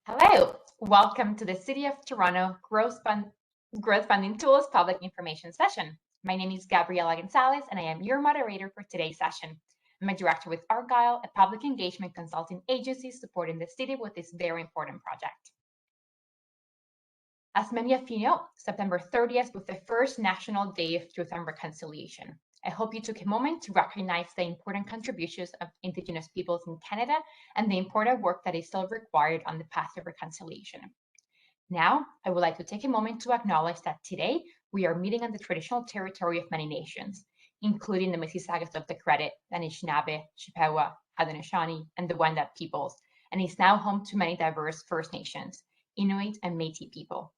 Hello, welcome to the City of Toronto Growth Funding Tools Public Information Session. My name is Gabriela Gonzalez and I am your moderator for today's session. I'm a director with Argyle, a public engagement consulting agency supporting the city with this very important project. As many of you know, September 30th was the first National Day of Truth and Reconciliation. I hope you took a moment to recognize the important contributions of Indigenous peoples in Canada and the important work that is still required on the path of reconciliation. Now, I would like to take a moment to acknowledge that today we are meeting on the traditional territory of many nations, including the Mississaugas of the Credit, the Anishinaabe, Chippewa, Haudenosaunee, and the Wendat peoples, and is now home to many diverse First Nations, Inuit, and Métis people.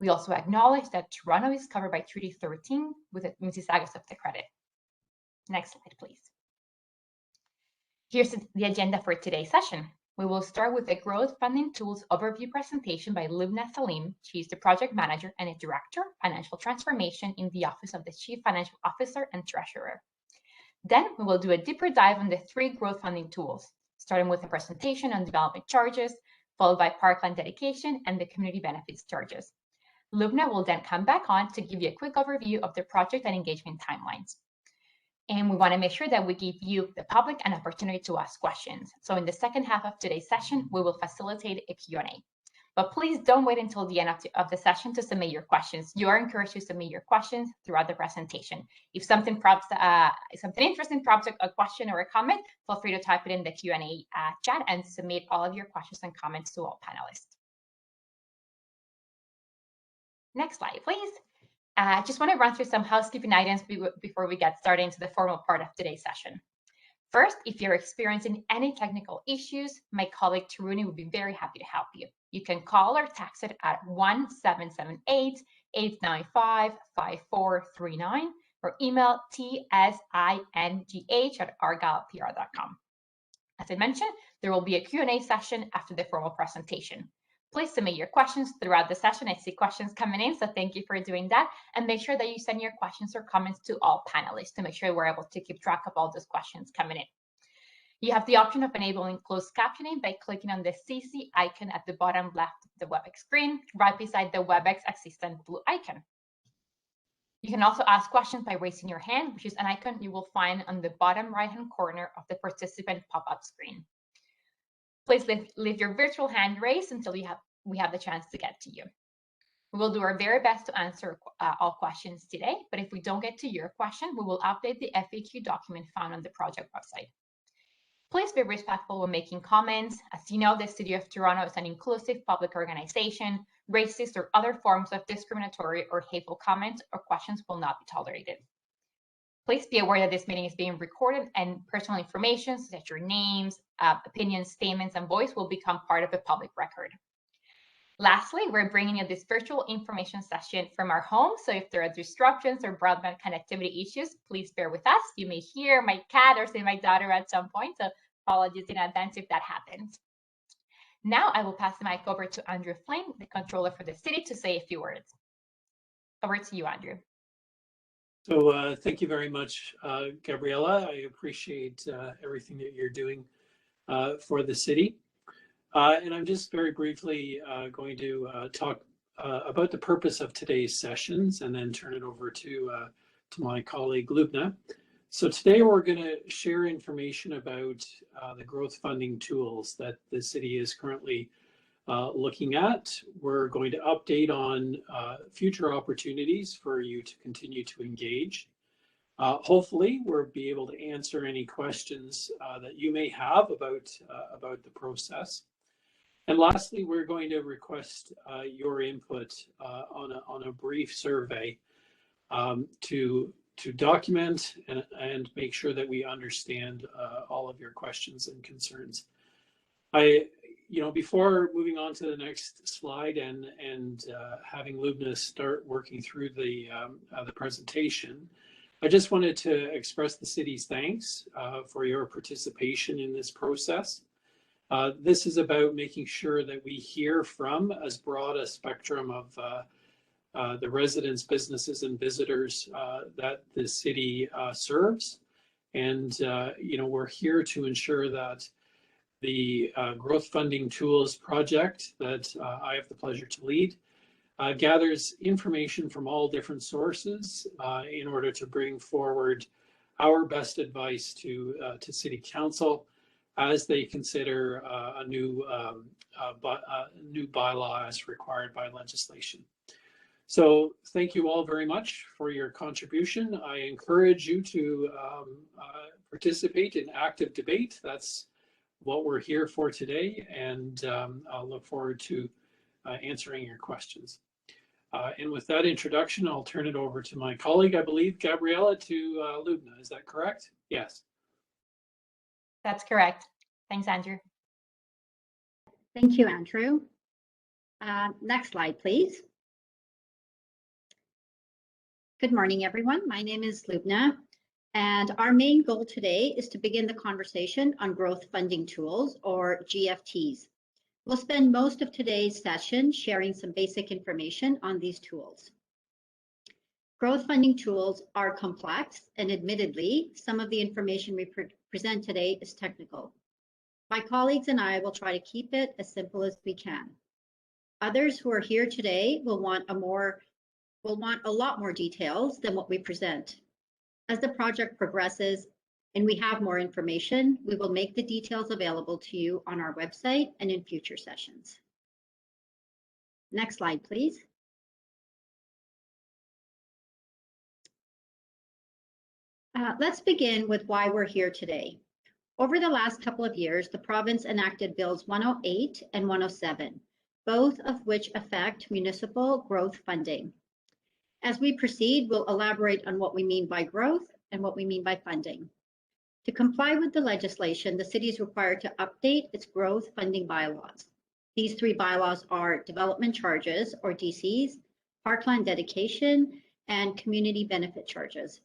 We also acknowledge that Toronto is covered by Treaty 13 with the Mississaugas of the Credit. Next slide, please. Here's the agenda for today's session. We will start with the Growth Funding Tools overview presentation by Lubna Salim. She's the project manager and a director, financial transformation in the Office of the Chief Financial Officer and Treasurer. Then we will do a deeper dive on the three growth funding tools, starting with a presentation on development charges, followed by parkland dedication and the community benefits charges. Lubna will then come back on to give you a quick overview of the project and engagement timelines. And we want to make sure that we give you, the public, an opportunity to ask questions. So in the second half of today's session, we will facilitate a Q&A. But please don't wait until the end of the session to submit your questions. You are encouraged to submit your questions throughout the presentation. If something interesting prompts a question or a comment, feel free to type it in the Q&A chat and submit all of your questions and comments to all panelists. Next slide, please. I just want to run through some housekeeping items before we get started into the formal part of today's session. First, if you're experiencing any technical issues, my colleague Taruni would be very happy to help you. You can call or text it at 1-778-895-5439 or email tsingh@argylepr.com. As I mentioned, there will be a Q&A session after the formal presentation. Please submit your questions throughout the session. I see questions coming in, so thank you for doing that. And make sure that you send your questions or comments to all panelists to make sure we're able to keep track of all those questions coming in. You have the option of enabling closed captioning by clicking on the CC icon at the bottom left of the WebEx screen, right beside the WebEx assistant blue icon. You can also ask questions by raising your hand, which is an icon you will find on the bottom right-hand corner of the participant pop-up screen. Please leave your virtual hand raised until we have the chance to get to you. We will do our very best to answer all questions today, but if we don't get to your question, we will update the FAQ document found on the project website. Please be respectful when making comments. As you know, the City of Toronto is an inclusive public organization. Racist or other forms of discriminatory or hateful comments or questions will not be tolerated. Please be aware that this meeting is being recorded and personal information such as your names, opinions, statements, and voice will become part of the public record. Lastly, we're bringing you this virtual information session from our home. So if there are disruptions or broadband connectivity issues, please bear with us. You may hear my cat or see my daughter at some point. So apologies in advance if that happens. Now I will pass the mic over to Andrew Flynn, the controller for the city, to say a few words. Over to you, Andrew. So thank you very much, Gabriela. I appreciate everything that you're doing for the city. And I'm just very briefly going to talk about the purpose of today's sessions and then turn it over to my colleague Lubna. So today we're going to share information about the growth funding tools that the city is currently looking at. We're going to update on future opportunities for you to continue to engage. Hopefully, we'll be able to answer any questions that you may have about the process. And lastly, we're going to request your input on a brief survey to document and make sure that we understand all of your questions and concerns. Before moving on to the next slide and having Lubna start working through the presentation, I just wanted to express the city's thanks for your participation in this process. This is about making sure that we hear from as broad a spectrum of the residents, businesses, and visitors that the city serves. And, we're here to ensure that the Growth Funding Tools project that I have the pleasure to lead. Gathers information from all different sources in order to bring forward our best advice to City Council as they consider a new bylaw as required by legislation. So thank you all very much for your contribution. I encourage you to participate in active debate. That's what we're here for today, and I'll look forward to answering your questions. And with that introduction, I'll turn it over to my colleague, I believe, Gabriella, to Lubna. Is that correct? Yes. That's correct. Thanks, Andrew. Thank you, Andrew. Next slide, please. Good morning, everyone. My name is Lubna, and our main goal today is to begin the conversation on growth funding tools, or GFTs. We'll spend most of today's session sharing some basic information on these tools. Growth funding tools are complex, and admittedly, some of the information we present today is technical. My colleagues and I will try to keep it as simple as we can. Others who are here today will want a lot more details than what we present. As the project progresses and we have more information, we will make the details available to you on our website and in future sessions. Next slide, please. Let's begin with why we're here today. Over the last couple of years, the province enacted Bills 108 and 107, both of which affect municipal growth funding. As we proceed, we'll elaborate on what we mean by growth and what we mean by funding. To comply with the legislation, the city is required to update its growth funding bylaws. These three bylaws are development charges, or DCs, parkland dedication, and community benefit charges.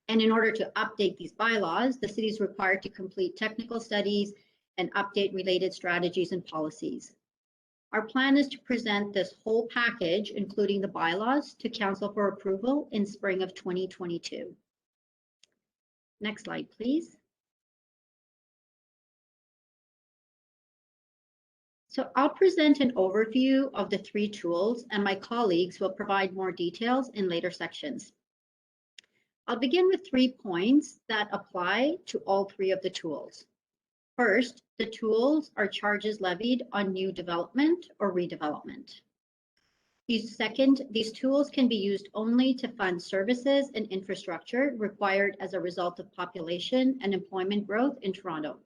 And in order to update these bylaws, the city is required to complete technical studies and update related strategies and policies. Our plan is to present this whole package, including the bylaws, to Council for approval in spring of 2022. Next slide, please. So I'll present an overview of the three tools, and my colleagues will provide more details in later sections. I'll begin with 3 points that apply to all three of the tools. First, the tools are charges levied on new development or redevelopment. Second, these tools can be used only to fund services and infrastructure required as a result of population and employment growth in Toronto.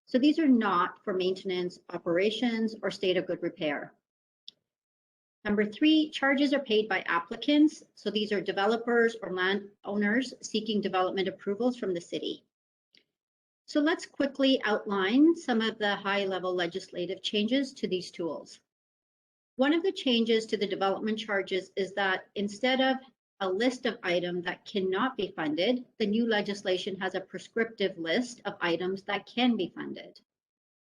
So these are not for maintenance, operations, or state of good repair. Number 3, charges are paid by applicants. So these are developers or landowners seeking development approvals from the city. So let's quickly outline some of the high-level legislative changes to these tools. One of the changes to the development charges is that instead of a list of items that cannot be funded, the new legislation has a prescriptive list of items that can be funded.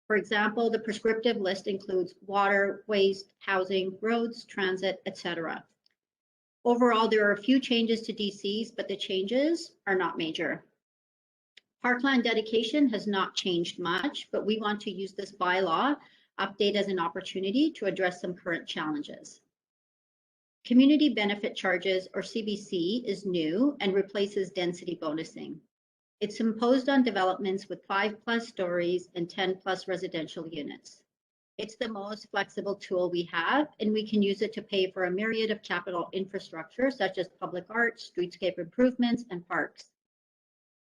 For example, the prescriptive list includes water, waste, housing, roads, transit, etc. Overall, there are a few changes to DCs, but the changes are not major. Parkland dedication has not changed much, but we want to use this bylaw update as an opportunity to address some current challenges. Community benefit charges, or CBC, is new and replaces density bonusing. It's imposed on developments with 5+ stories and 10+ residential units. It's the most flexible tool we have, and we can use it to pay for a myriad of capital infrastructure, such as public art, streetscape improvements, and parks.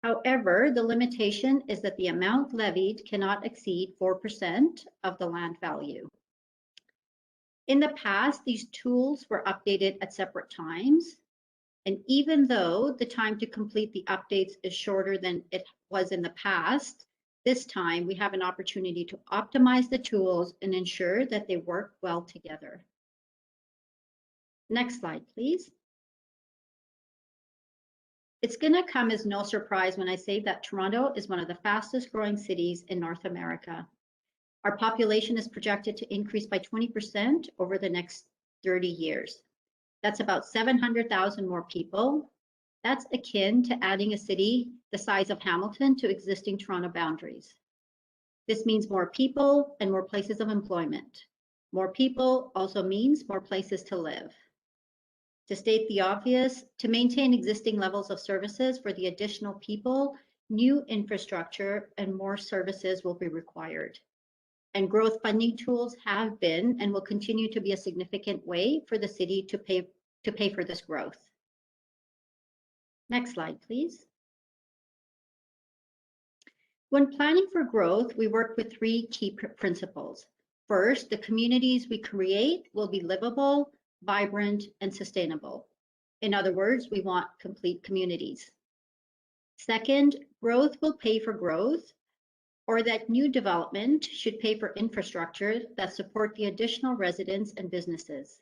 However, the limitation is that the amount levied cannot exceed 4% of the land value. In the past, these tools were updated at separate times. And even though the time to complete the updates is shorter than it was in the past, this time we have an opportunity to optimize the tools and ensure that they work well together. Next slide, please. It's going to come as no surprise when I say that Toronto is one of the fastest growing cities in North America. Our population is projected to increase by 20% over the next 30 years. That's about 700,000 more people. That's akin to adding a city the size of Hamilton to existing Toronto boundaries. This means more people and more places of employment. More people also means more places to live. To state the obvious, to maintain existing levels of services for the additional people, new infrastructure and more services will be required. And growth funding tools have been and will continue to be a significant way for the city to pay for this growth. Next slide, please. When planning for growth, we work with three key principles. First, the communities we create will be livable, vibrant, and sustainable. In other words, we want complete communities. Second, growth will pay for growth, or that new development should pay for infrastructure that support the additional residents and businesses.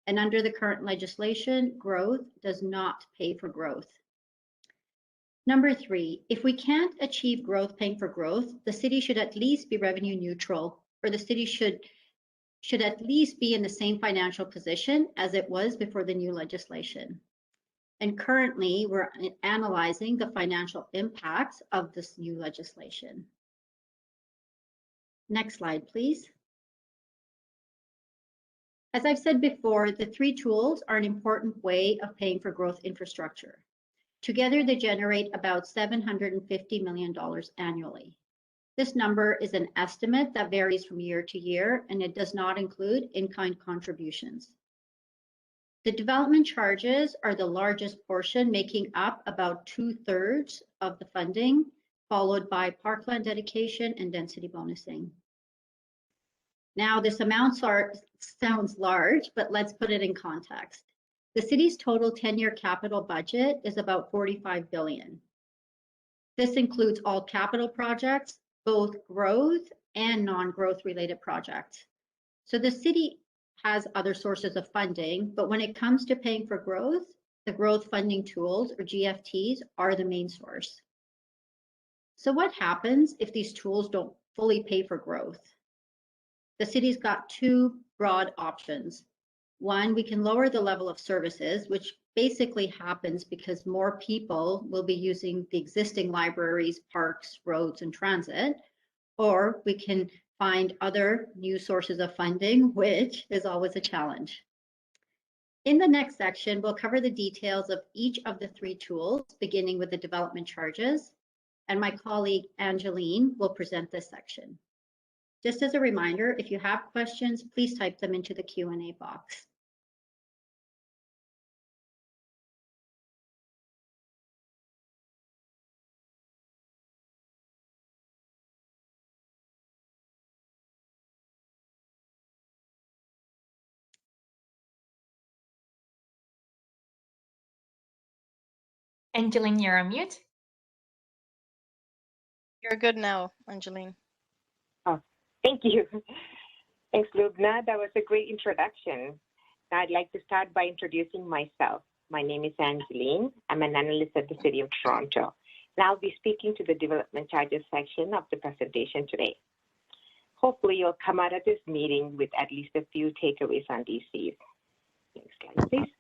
And under the current legislation, growth does not pay for growth. Number three, if we can't achieve growth paying for growth, the city should at least be revenue neutral, or the city should at least be in the same financial position as it was before the new legislation. And currently, we're analyzing the financial impacts of this new legislation. Next slide, please. As I've said before, the three tools are an important way of paying for growth infrastructure. Together, they generate about $750 million annually. This number is an estimate that varies from year to year, and it does not include in-kind contributions. The development charges are the largest portion, making up about 2/3 of the funding, followed by parkland dedication and density bonusing. Now, this amount sounds large, but let's put it in context. The city's total 10-year capital budget is about $45 billion. This includes all capital projects, both growth and non-growth related projects. So the city has other sources of funding, but when it comes to paying for growth, the growth funding tools, or GFTs, are the main source. So what happens if these tools don't fully pay for growth? The city's got two broad options. One, we can lower the level of services, which basically happens because more people will be using the existing libraries, parks, roads, and transit, or we can find other new sources of funding, which is always a challenge. In the next section, we'll cover the details of each of the three tools, beginning with the development charges, and my colleague Angeline will present this section. Just as a reminder, if you have questions, please type them into the Q&A box. Angeline, you're on mute. You're good now, Angeline. Oh, thank you. Thanks, Lubna. That was a great introduction. Now I'd like to start by introducing myself. My name is Angeline. I'm an analyst at the City of Toronto. And I'll be speaking to the development charges section of the presentation today. Hopefully you'll come out of this meeting with at least a few takeaways on DCs. Next slide, please.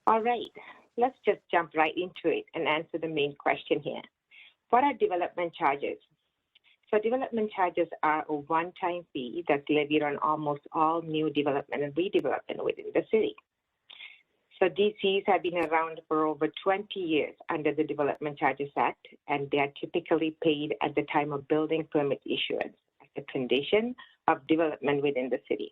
All right, let's just jump right into it and answer the main question here. What are development charges? So development charges are a one-time fee that's levied on almost all new development and redevelopment within the city. So DCs have been around for over 20 years under the Development Charges Act, and they are typically paid at the time of building permit issuance as a condition of development within the city.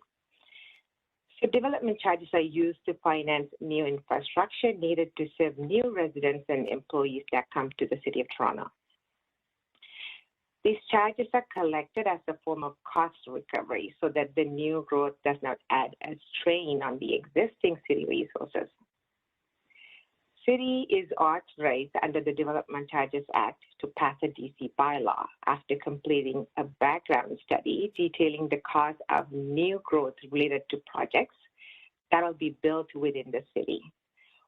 So development charges are used to finance new infrastructure needed to serve new residents and employees that come to the City of Toronto. These charges are collected as a form of cost recovery so that the new growth does not add a strain on the existing city resources. City is authorized under the Development Charges Act to pass a DC bylaw after completing a background study detailing the cost of new growth related to projects that will be built within the city.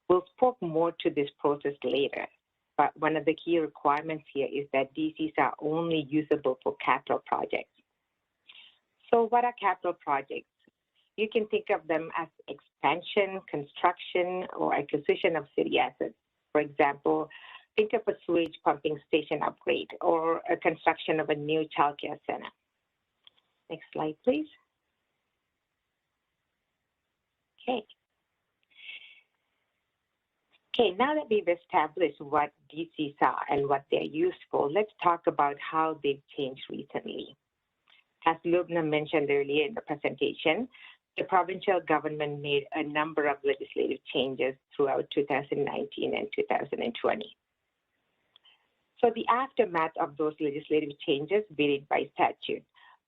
We'll speak more to this process later, but one of the key requirements here is that DCs are only usable for capital projects. So what are capital projects? You can think of them as expansion, construction, or acquisition of city assets. For example, think of a sewage pumping station upgrade or a construction of a new childcare center. Next slide, please. Okay. Okay, now that we've established what DCs are and what they're used for, let's talk about how they've changed recently. As Lubna mentioned earlier in the presentation, the provincial government made a number of legislative changes throughout 2019 and 2020. So the aftermath of those legislative changes varied by statute,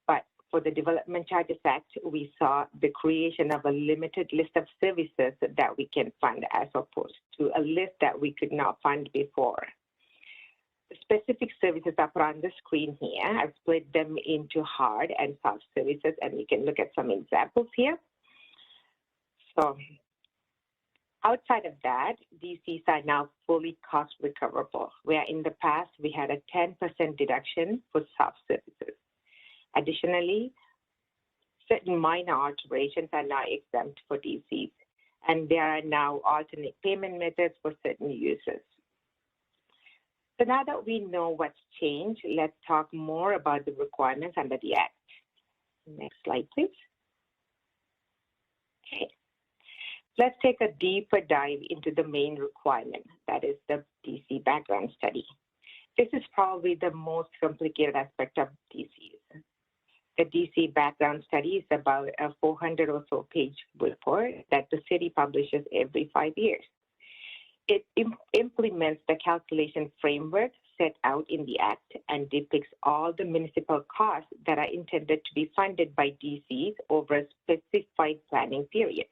but for the Development Charges Act, we saw the creation of a limited list of services that we can fund as opposed to a list that we could not fund before. The specific services are put on the screen here. I've split them into hard and soft services, and we can look at some examples here. So outside of that, DCs are now fully cost recoverable, where in the past we had a 10% deduction for soft services. Additionally, certain minor alterations are now exempt for DCs, and there are now alternate payment methods for certain users. So now that we know what's changed, let's talk more about the requirements under the Act. Next slide, please. Okay. Let's take a deeper dive into the main requirement, that is the DC background study. This is probably the most complicated aspect of DCs. The DC background study is about a 400 or so page report that the city publishes every 5 years. It implements the calculation framework set out in the Act and depicts all the municipal costs that are intended to be funded by DCs over a specified planning period.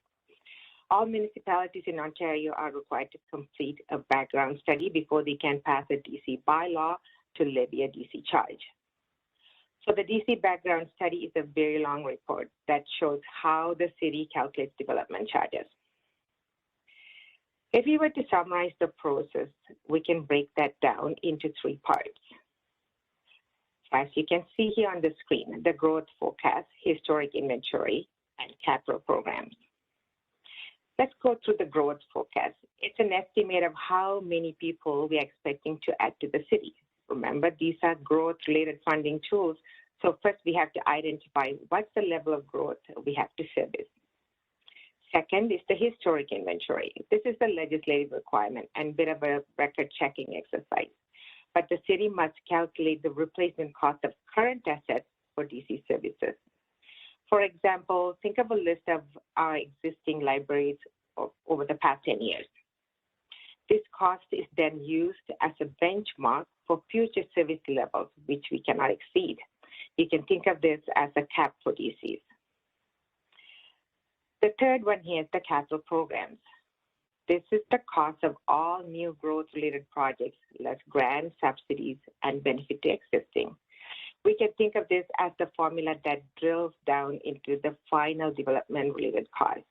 All municipalities in Ontario are required to complete a background study before they can pass a DC bylaw to levy a DC charge. So the DC background study is a very long report that shows how the city calculates development charges. If we were to summarize the process, we can break that down into 3 parts. As you can see here on the screen, the growth forecast, historic inventory, and capital programs. Let's go through the growth forecast. It's an estimate of how many people we are expecting to add to the city. Remember, these are growth-related funding tools. So first, we have to identify what's the level of growth we have to service. Second is the historic inventory. This is the legislative requirement and bit of a record-checking exercise. But the city must calculate the replacement cost of current assets for DC services. For example, think of a list of our existing libraries over the past 10 years. This cost is then used as a benchmark for future service levels, which we cannot exceed. You can think of this as a cap for DCs. The third one here is the capital programs. This is the cost of all new growth-related projects, less grants, subsidies, and benefit to existing. We can think of this as the formula that drills down into the final development-related costs.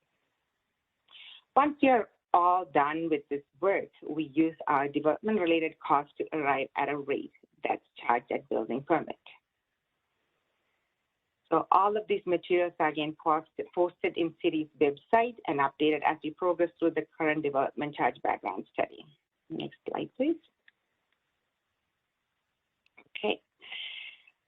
Once you're all done with this work, we use our development-related costs to arrive at a rate that's charged at building permit. So all of these materials are again posted in city's website and updated as we progress through the current development charge background study. Next slide, please. Okay.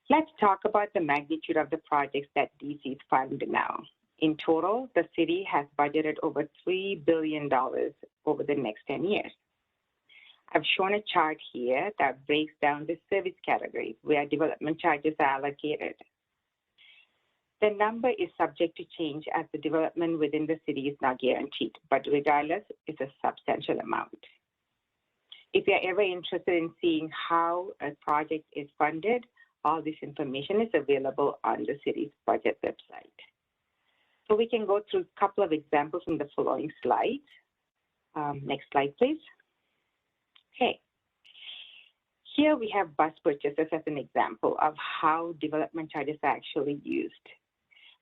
Let's talk about the magnitude of the projects that DCs fund now. In total, the city has budgeted over $3 billion over the next 10 years. I've shown a chart here that breaks down the service categories where development charges are allocated. The number is subject to change as the development within the city is not guaranteed, but regardless, it's a substantial amount. If you're ever interested in seeing how a project is funded, all this information is available on the city's budget website. So we can go through a couple of examples in the following slides. Next slide, please. Okay. Here we have bus purchases as an example of how development charges are actually used.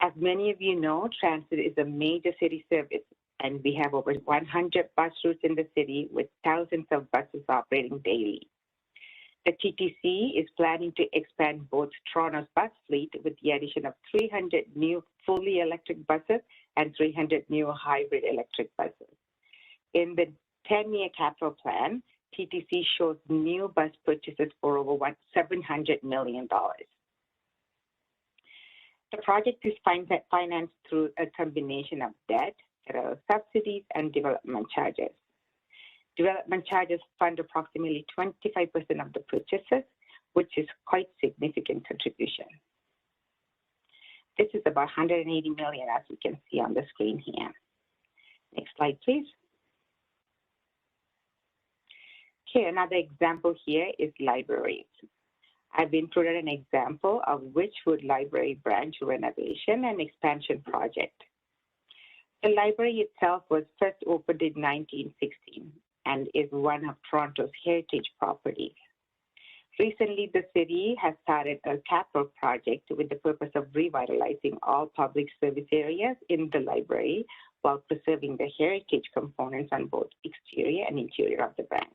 As many of you know, transit is a major city service, and we have over 100 bus routes in the city with thousands of buses operating daily. The TTC is planning to expand both Toronto's bus fleet with the addition of 300 new fully electric buses and 300 new hybrid electric buses. In the 10-year capital plan, TTC shows new bus purchases for over $700 million. The project is financed through a combination of debt, federal subsidies, and development charges. Development charges fund approximately 25% of the purchases, which is quite significant contribution. This is about $180 million, as you can see on the screen here. Next slide, please. Okay, another example here is libraries. I've included an example of Witchwood Library branch renovation and expansion project. The library itself was first opened in 1916 and is one of Toronto's heritage properties. Recently, the city has started a capital project with the purpose of revitalizing all public service areas in the library while preserving the heritage components on both exterior and interior of the branch.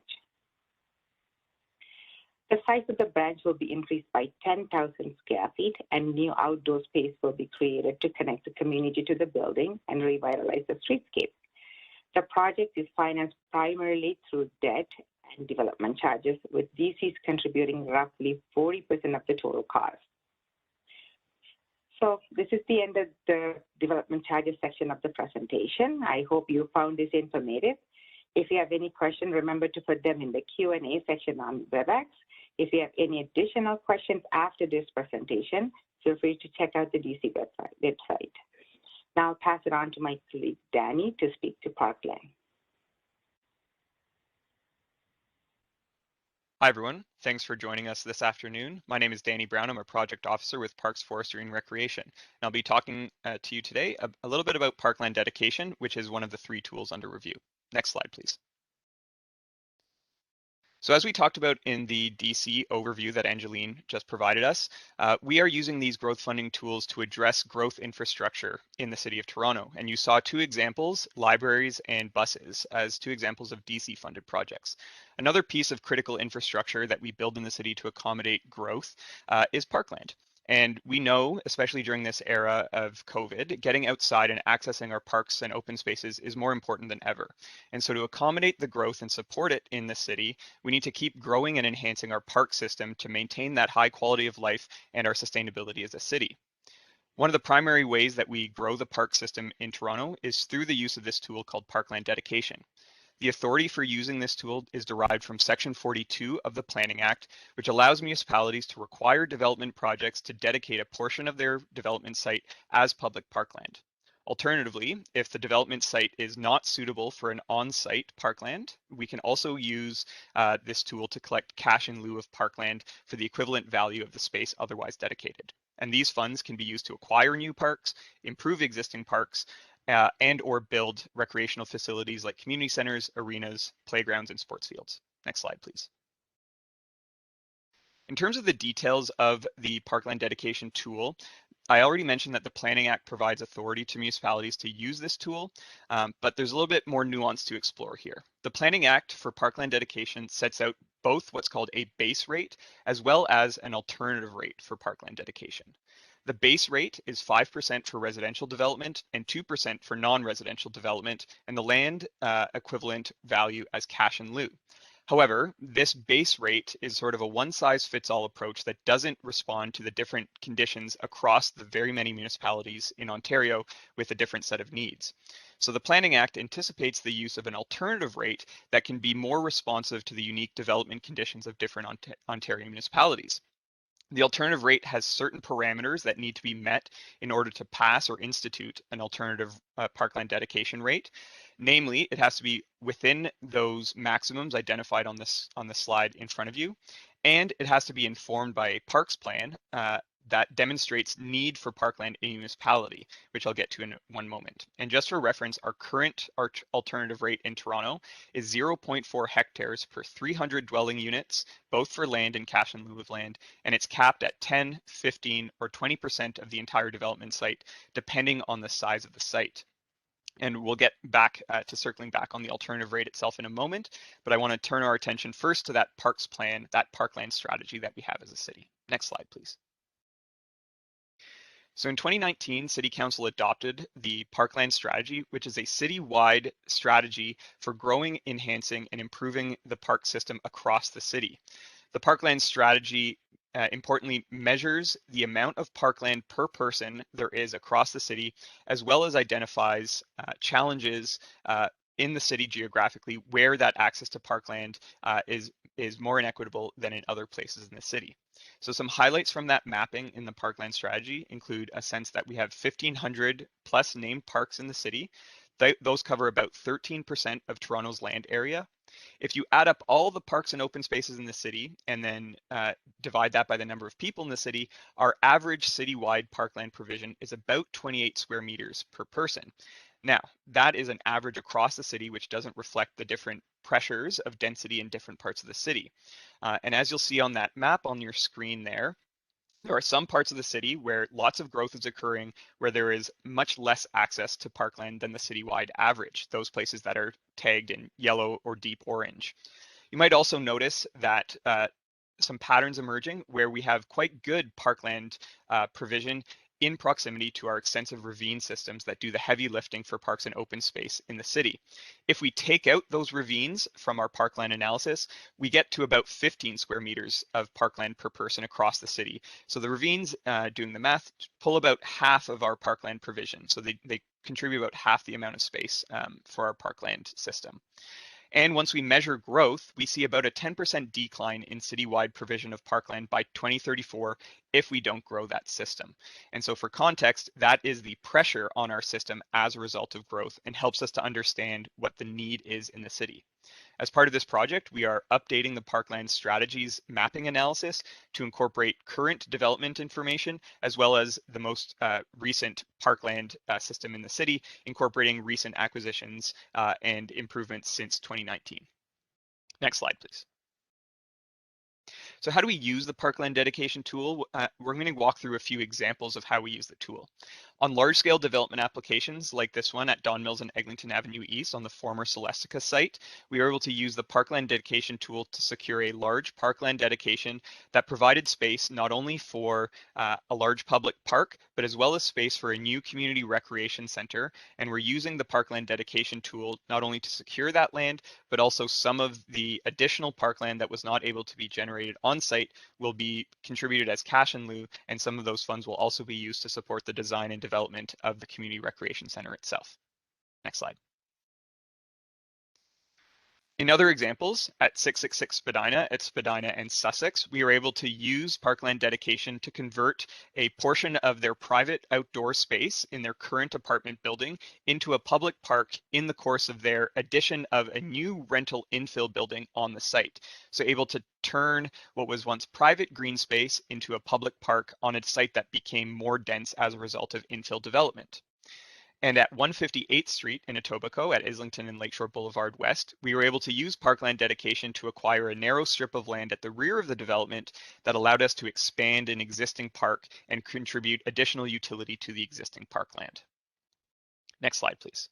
The size of the branch will be increased by 10,000 square feet, and new outdoor space will be created to connect the community to the building and revitalize the streetscape. The project is financed primarily through debt and development charges, with DCs contributing roughly 40% of the total cost. So this is the end of the development charges section of the presentation. I hope you found this informative. If you have any questions, remember to put them in the Q&A section on WebEx. If you have any additional questions after this presentation, feel free to check out the DC website. Now I'll pass it on to my colleague, Danny, to speak to Parkland. Hi, everyone. Thanks for joining us this afternoon. My name is Danny Brown. I'm a project officer with Parks, Forestry, and Recreation. And I'll be talking to you today a little bit about Parkland Dedication, which is one of the 3 tools under review. Next slide, please. So as we talked about in the DC overview that Angeline just provided us, we are using these growth funding tools to address growth infrastructure in the City of Toronto. And you saw 2 examples, libraries and buses, as 2 examples of DC funded projects. Another piece of critical infrastructure that we build in the city to accommodate growth is Parkland. And we know, especially during this era of COVID, getting outside and accessing our parks and open spaces is more important than ever. And so to accommodate the growth and support it in the city, we need to keep growing and enhancing our park system to maintain that high quality of life and our sustainability as a city. One of the primary ways that we grow the park system in Toronto is through the use of this tool called Parkland Dedication. The authority for using this tool is derived from Section 42 of the Planning Act, which allows municipalities to require development projects to dedicate a portion of their development site as public parkland. Alternatively, if the development site is not suitable for an on-site parkland, we can also use this tool to collect cash in lieu of parkland for the equivalent value of the space otherwise dedicated. And these funds can be used to acquire new parks, improve existing parks, and or build recreational facilities like community centers, arenas, playgrounds, and sports fields. Next slide, please. In terms of the details of the Parkland Dedication tool, I already mentioned that the Planning Act provides authority to municipalities to use this tool, but there's a little bit more nuance to explore here. The Planning Act for Parkland Dedication sets out both what's called a base rate as well as an alternative rate for Parkland Dedication. The base rate is 5% for residential development and 2% for non-residential development, and the land equivalent value as cash in lieu. However, this base rate is sort of a one-size-fits-all approach that doesn't respond to the different conditions across the very many municipalities in Ontario with a different set of needs. So the Planning Act anticipates the use of an alternative rate that can be more responsive to the unique development conditions of different Ontario municipalities. The alternative rate has certain parameters that need to be met in order to pass or institute an alternative parkland dedication rate. Namely, it has to be within those maximums identified on the slide in front of you, and it has to be informed by a parks plan that demonstrates need for parkland in a municipality, which I'll get to in one moment. And just for reference, our current alternative rate in Toronto is 0.4 hectares per 300 dwelling units, both for land and cash in lieu of land, and it's capped at 10, 15, or 20% of the entire development site, depending on the size of the site. And we'll get back to circling back on the alternative rate itself in a moment, but I want to turn our attention first to that parks plan, that parkland strategy that we have as a city. Next slide, please. So in 2019, City Council adopted the Parkland Strategy, which is a city-wide strategy for growing, enhancing, and improving the park system across the city. The Parkland Strategy importantly measures the amount of parkland per person there is across the city, as well as identifies challenges in the city geographically where that access to parkland is more inequitable than in other places in the city. So some highlights from that mapping in the Parkland Strategy include a sense that we have 1,500 plus named parks in the city. Those cover about 13% of Toronto's land area. If you add up all the parks and open spaces in the city and then divide that by the number of people in the city, our average citywide parkland provision is about 28 square meters per person. Now, that is an average across the city, which doesn't reflect the different pressures of density in different parts of the city. And as you'll see on that map on your screen there are some parts of the city where lots of growth is occurring, where there is much less access to parkland than the citywide average, those places that are tagged in yellow or deep orange. You might also notice that some patterns emerging where we have quite good parkland provision in proximity to our extensive ravine systems that do the heavy lifting for parks and open space in the city. If we take out those ravines from our parkland analysis, we get to about 15 square meters of parkland per person across the city. So the ravines, doing the math, pull about half of our parkland provision. So they contribute about half the amount of space for our parkland system. And once we measure growth, we see about a 10% decline in citywide provision of parkland by 2034 if we don't grow that system. And so for context, that is the pressure on our system as a result of growth and helps us to understand what the need is in the city. As part of this project, we are updating the Parkland Strategies mapping analysis to incorporate current development information, as well as the most recent parkland system in the city, incorporating recent acquisitions and improvements since 2019. Next slide, please. So how do we use the Parkland Dedication tool? We're going to walk through a few examples of how we use the tool. On large-scale development applications like this one at Don Mills and Eglinton Avenue East on the former Celestica site, we were able to use the Parkland Dedication tool to secure a large parkland dedication that provided space not only for a large public park, but as well as space for a new community recreation center. And we're using the Parkland Dedication tool not only to secure that land, but also some of the additional parkland that was not able to be generated on site will be contributed as cash in lieu, and some of those funds will also be used to support the design and development of the community recreation center itself. Next slide. In other examples, at 666 Spadina, at Spadina and Sussex, we were able to use Parkland Dedication to convert a portion of their private outdoor space in their current apartment building into a public park in the course of their addition of a new rental infill building on the site. So able to turn what was once private green space into a public park on a site that became more dense as a result of infill development. And at 158th Street in Etobicoke at Islington and Lakeshore Boulevard West, we were able to use Parkland Dedication to acquire a narrow strip of land at the rear of the development that allowed us to expand an existing park and contribute additional utility to the existing parkland. Next slide, please.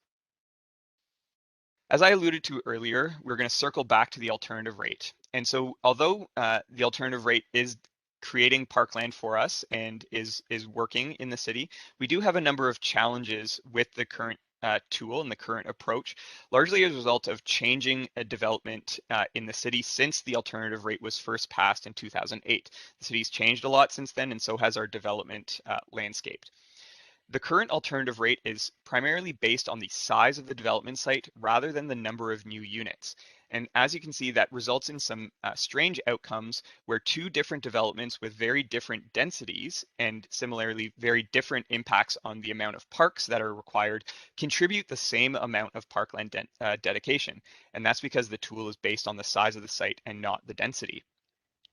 As I alluded to earlier, we're going to circle back to the alternative rate. And so although the alternative rate is creating parkland for us and is working in the city, we do have a number of challenges with the current tool and the current approach, largely as a result of changing a development in the city since the alternative rate was first passed in 2008. The city's changed a lot since then, and so has our development landscape. The current alternative rate is primarily based on the size of the development site rather than the number of new units. And as you can see, that results in some strange outcomes where two different developments with very different densities and similarly very different impacts on the amount of parks that are required contribute the same amount of parkland dedication. And that's because the tool is based on the size of the site and not the density.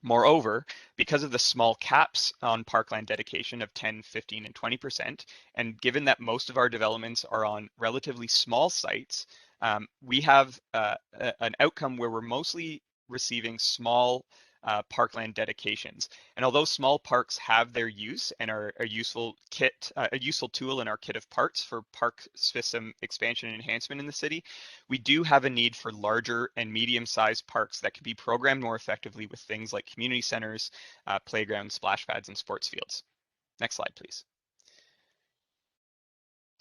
Moreover, because of the small caps on parkland dedication of 10, 15, and 20%, and given that most of our developments are on relatively small sites, we have an outcome where we're mostly receiving small parkland dedications. And although small parks have their use and are a useful tool in our kit of parts for park system expansion and enhancement in the city, we do have a need for larger and medium-sized parks that can be programmed more effectively with things like community centers, playgrounds, splash pads, and sports fields. Next slide, please.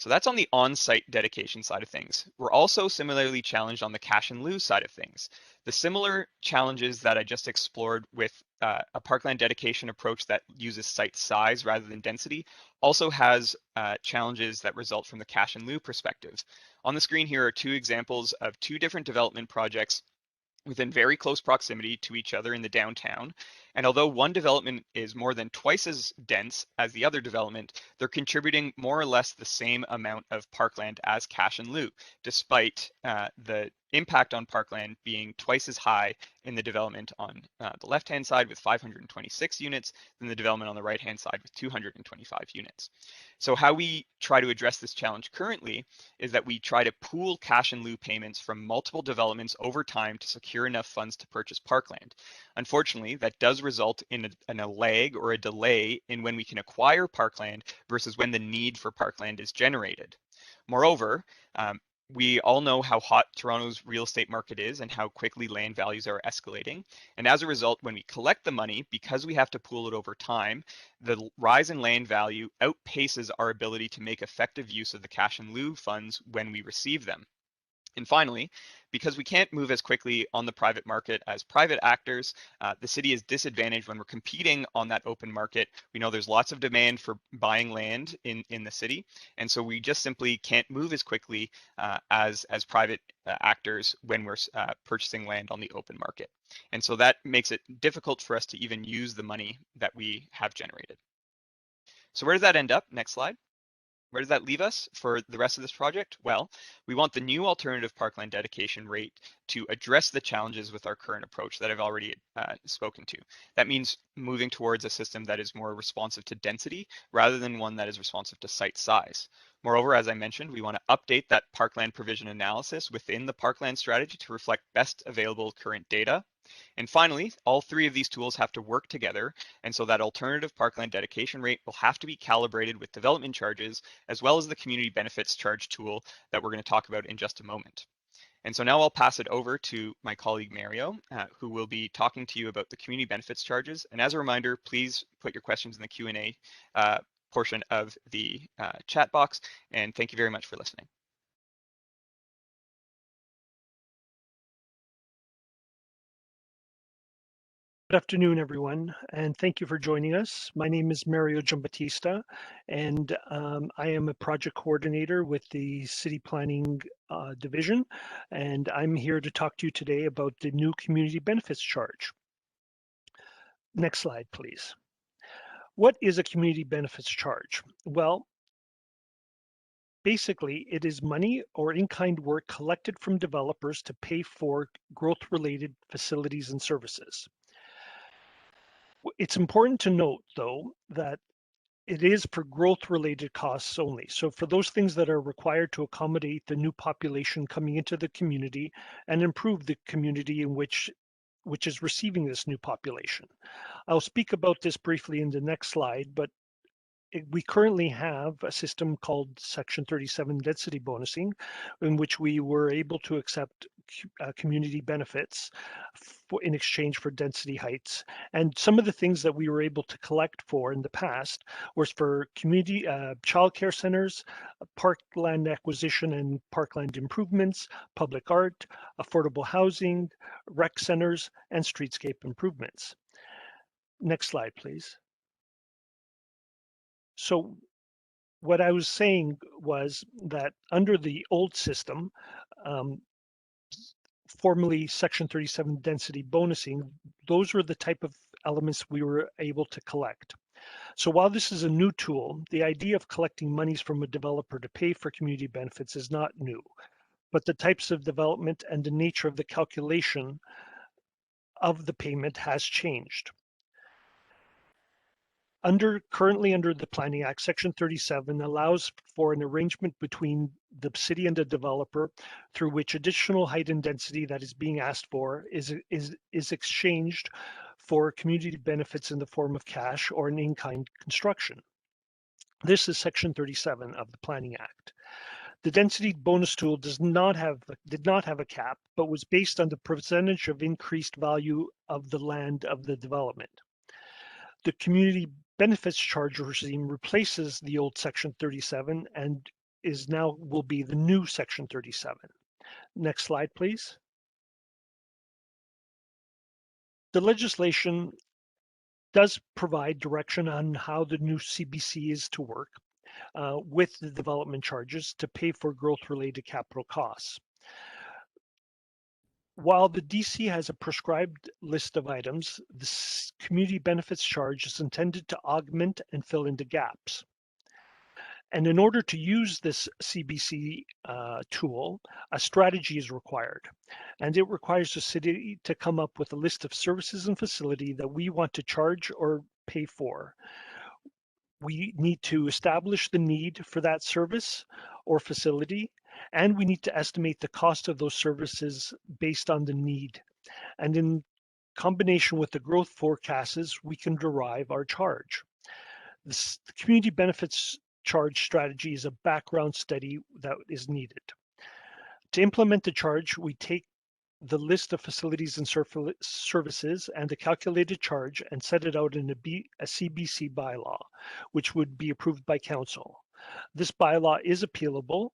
So that's on the on-site dedication side of things. We're also similarly challenged on the cash in lieu side of things. The similar challenges that I just explored with a parkland dedication approach that uses site size rather than density also has challenges that result from the cash in lieu perspective. On the screen here are two examples of two different development projects within very close proximity to each other in the downtown. And although one development is more than twice as dense as the other development, they're contributing more or less the same amount of parkland as cash in lieu, despite the impact on parkland being twice as high in the development on the left-hand side with 526 units than the development on the right-hand side with 225 units. So how we try to address this challenge currently is that we try to pool cash in lieu payments from multiple developments over time to secure enough funds to purchase parkland. Unfortunately, that does result in a lag or a delay in when we can acquire parkland versus when the need for parkland is generated. Moreover, we all know how hot Toronto's real estate market is and how quickly land values are escalating. And as a result, when we collect the money, because we have to pool it over time, the rise in land value outpaces our ability to make effective use of the cash in lieu funds when we receive them. And finally, because we can't move as quickly on the private market as private actors, the city is disadvantaged when we're competing on that open market. We know there's lots of demand for buying land in the city, and so we just simply can't move as quickly as private actors when we're purchasing land on the open market. And so that makes it difficult for us to even use the money that we have generated. So where does that end up? Next slide. Where does that leave us for the rest of this project? Well, we want the new alternative parkland dedication rate to address the challenges with our current approach that I've already spoken to. That means moving towards a system that is more responsive to density rather than one that is responsive to site size. Moreover, as I mentioned, we want to update that parkland provision analysis within the parkland strategy to reflect best available current data. And finally, all three of these tools have to work together, and so that alternative parkland dedication rate will have to be calibrated with development charges, as well as the community benefits charge tool that we're going to talk about in just a moment. And so now I'll pass it over to my colleague Mario, who will be talking to you about the community benefits charges. And as a reminder, please put your questions in the Q&A portion of the chat box, and thank you very much for listening. Good afternoon, everyone, and thank you for joining us. My name is Mario Giambattista, and I am a project coordinator with the City Planning Division, and I'm here to talk to you today about the new community benefits charge. Next slide, please. What is a community benefits charge? Well, basically, it is money or in-kind work collected from developers to pay for growth-related facilities and services. It's important to note, though, that it is for growth-related costs only. So for those things that are required to accommodate the new population coming into the community and improve the community in which is receiving this new population. I'll speak about this briefly in the next slide, but we currently have a system called Section 37 density bonusing, in which we were able to accept community benefits in exchange for density heights. And some of the things that we were able to collect for in the past was for community childcare centers, parkland acquisition and parkland improvements, public art, affordable housing, rec centers, and streetscape improvements. Next slide, please. So what I was saying was that under the old system, formerly Section 37 density bonusing, those were the type of elements we were able to collect. So while this is a new tool, the idea of collecting monies from a developer to pay for community benefits is not new, but the types of development and the nature of the calculation of the payment has changed. Currently under the Planning Act, Section 37 allows for an arrangement between the city and the developer through which additional height and density that is being asked for is exchanged for community benefits in the form of cash or an in-kind construction. This is Section 37 of the Planning Act. The density bonus tool did not have a cap, but was based on the percentage of increased value of the land of the development. The community benefits charge regime replaces the old Section 37 and is now will be the new Section 37. Next slide, please. The legislation does provide direction on how the new CBC is to work with the development charges to pay for growth-related capital costs. While the DC has a prescribed list of items, the community benefits charge is intended to augment and fill in the gaps. And in order to use this CBC tool, a strategy is required. And it requires the city to come up with a list of services and facility that we want to charge or pay for. We need to establish the need for that service or facility, and we need to estimate the cost of those services based on the need. And in combination with the growth forecasts, we can derive our charge. The community benefits charge strategy is a background study that is needed. To implement the charge, we take the list of facilities and services and the calculated charge and set it out in a CBC bylaw, which would be approved by council. This bylaw is appealable,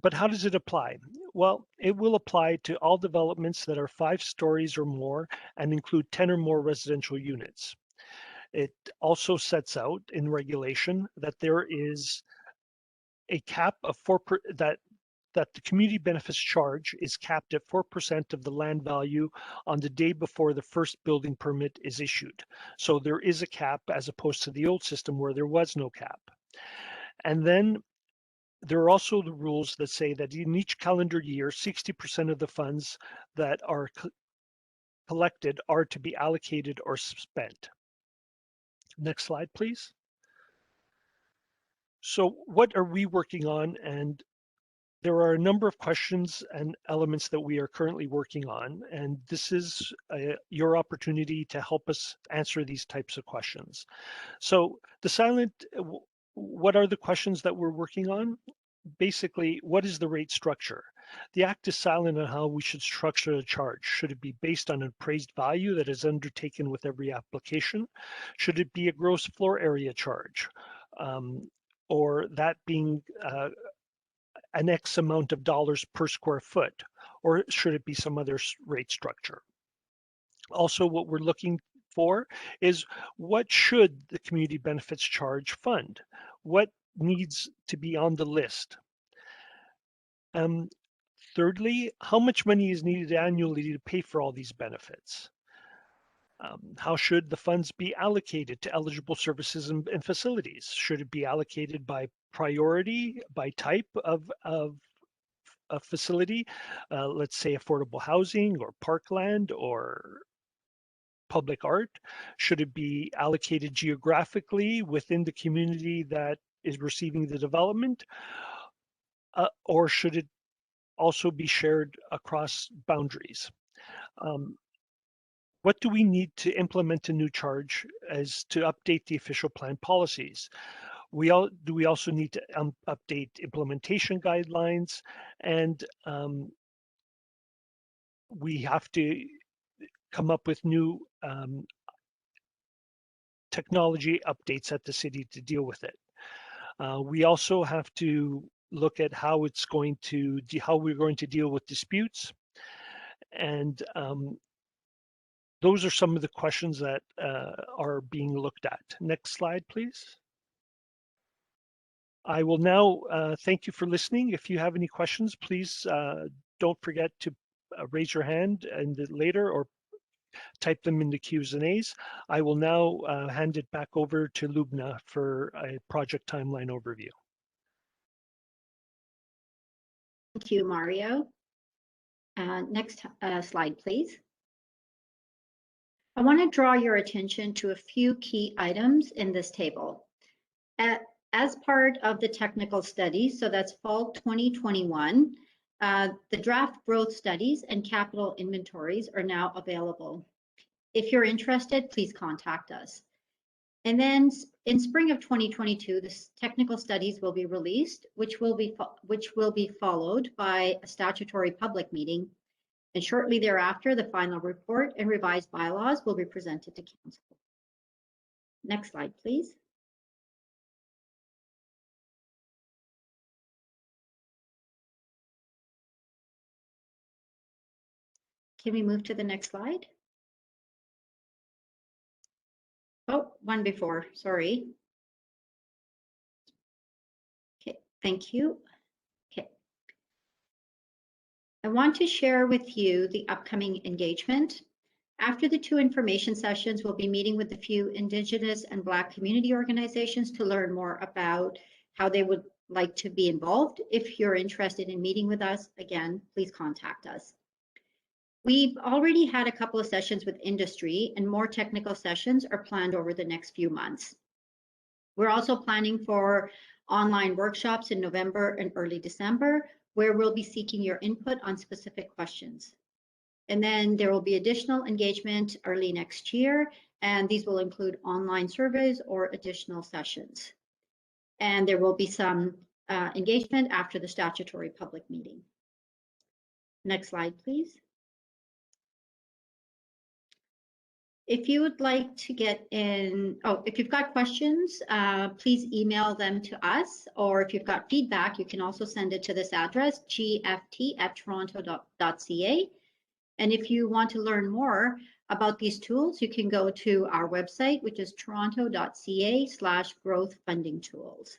but how does it apply? Well, it will apply to all developments that are 5 stories or more and include 10 or more residential units. It also sets out in regulation that there is a cap of that the community benefits charge is capped at 4% of the land value on the day before the first building permit is issued. So there is a cap as opposed to the old system where there was no cap. And then there are also the rules that say that in each calendar year, 60% of the funds that are collected are to be allocated or spent. Next slide, please. So what are we working on? And there are a number of questions and elements that we are currently working on, and this is your opportunity to help us answer these types of questions. So what are the questions that we're working on? Basically, what is the rate structure? The Act is silent on how we should structure the charge. Should it be based on an appraised value that is undertaken with every application? Should it be a gross floor area charge? Or that being an X amount of dollars per square foot, or should it be some other rate structure? Also, what we're looking for is what should the community benefits charge fund? What needs to be on the list? Thirdly, how much money is needed annually to pay for all these benefits? How should the funds be allocated to eligible services and facilities? Should it be allocated by priority, by type of a facility? Let's say affordable housing or parkland or public art. Should it be allocated geographically within the community that is receiving the development? Or should it also be shared across boundaries? What do we need to implement a new charge as to update the official plan policies? Do we also need to update implementation guidelines, and we have to come up with new technology updates at the city to deal with it. We also have to look at how we're going to deal with disputes, and those are some of the questions that are being looked at. Next slide, please. I will now thank you for listening. If you have any questions, please don't forget to raise your hand and later or type them in the Q&As. I will now hand it back over to Lubna for a project timeline overview. Thank you, Mario. Next slide, please. I want to draw your attention to a few key items in this table. As part of the technical study, so that's fall 2021, the draft growth studies and capital inventories are now available. If you're interested, please contact us. And then in spring of 2022, the technical studies will be released, which will be followed by a statutory public meeting. And shortly thereafter, the final report and revised bylaws will be presented to council. Next slide, please. Can we move to the next slide? Oh, one before, sorry. Okay, thank you. Okay. I want to share with you the upcoming engagement. After the 2 information sessions, we'll be meeting with a few Indigenous and Black community organizations to learn more about how they would like to be involved. If you're interested in meeting with us, again, please contact us. We've already had a couple of sessions with industry, and more technical sessions are planned over the next few months. We're also planning for online workshops in November and early December, where we'll be seeking your input on specific questions. And then there will be additional engagement early next year, and these will include online surveys or additional sessions. And there will be some engagement after the statutory public meeting. Next slide, please. If you would like to get in, if you've got questions, please email them to us, or if you've got feedback, you can also send it to this address, gft@toronto.ca. And if you want to learn more about these tools, you can go to our website, which is toronto.ca/growth funding tools.